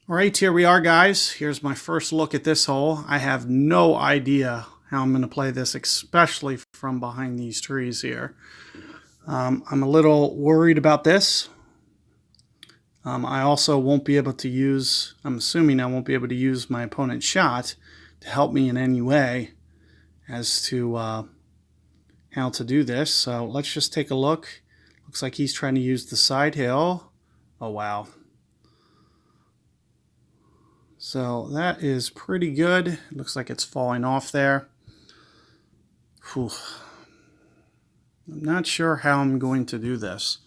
All right, here we are, guys. Here's my first look at this hole. I have no idea how I'm going to play this, especially from behind these trees here. I'm a little worried about this. I also won't be able to use, I'm assuming I won't be able to use my opponent's shot to help me in any way as to how to do this. So let's just take a look. Looks like he's trying to use the side hill. Oh, wow. So that is pretty good. It looks like it's falling off there. Whew. I'm not sure how I'm going to do this.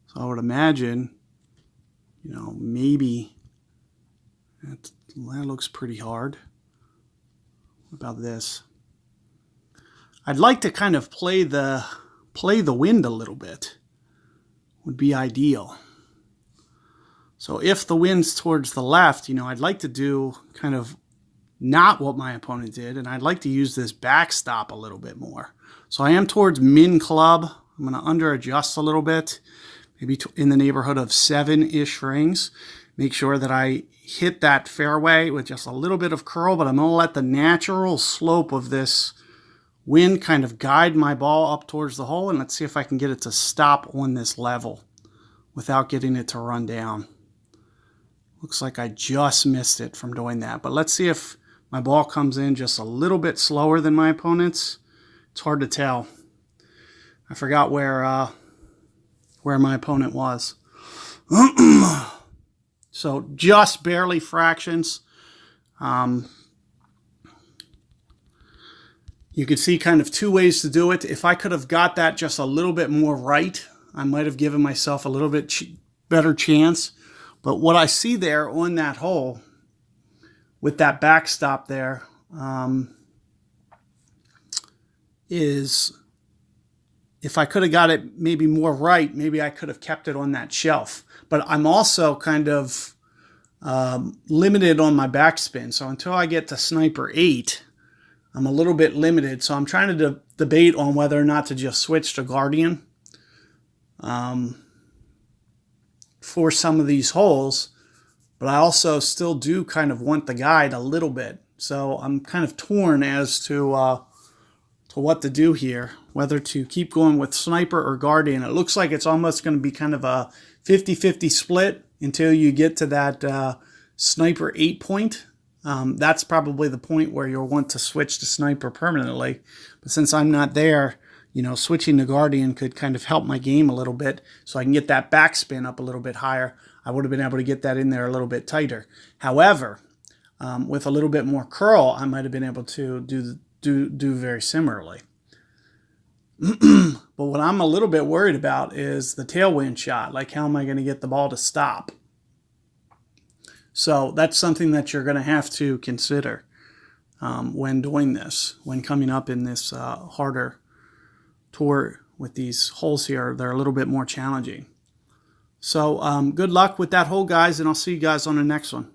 So I would imagine, maybe that looks pretty hard. What about this? I'd like to kind of play the wind a little bit. Would be ideal. So if the wind's towards the left, I'd like to do kind of not what my opponent did, and I'd like to use this backstop a little bit more. So I am towards min club. I'm going to under adjust a little bit, maybe in the neighborhood of 7-ish rings. Make sure that I hit that fairway with just a little bit of curl, but I'm going to let the natural slope of this wind kind of guide my ball up towards the hole, and let's see if I can get it to stop on this level without getting it to run down. Looks like I just missed it from doing that, but let's see if my ball comes in just a little bit slower than my opponent's. It's hard to tell. I forgot where my opponent was. So just barely fractions. You can see kind of two ways to do it. If I could have got that just a little bit more right, I might have given myself a little bit better chance. But what I see there on that hole with that backstop there is if I could have got it maybe more right, maybe I could have kept it on that shelf. But I'm also kind of limited on my backspin. So until I get to sniper 8, I'm a little bit limited. So I'm trying to debate on whether or not to just switch to Guardian for some of these holes. But I also still do kind of want the guide a little bit. So I'm kind of torn as to what to do here, whether to keep going with Sniper or Guardian. It looks like it's almost going to be kind of a 50-50 split until you get to that Sniper 8 point. That's probably the point where you'll want to switch to Sniper permanently. But since I'm not there, switching to Guardian could kind of help my game a little bit so I can get that backspin up a little bit higher. I would have been able to get that in there a little bit tighter. However, with a little bit more curl, I might have been able to do very similarly. But what I'm a little bit worried about is the tailwind shot. Like, how am I going to get the ball to stop? So that's something that you're going to have to consider when doing this, when coming up in this harder tour with these holes here. They're a little bit more challenging. So good luck with that hole, guys, and I'll see you guys on the next one.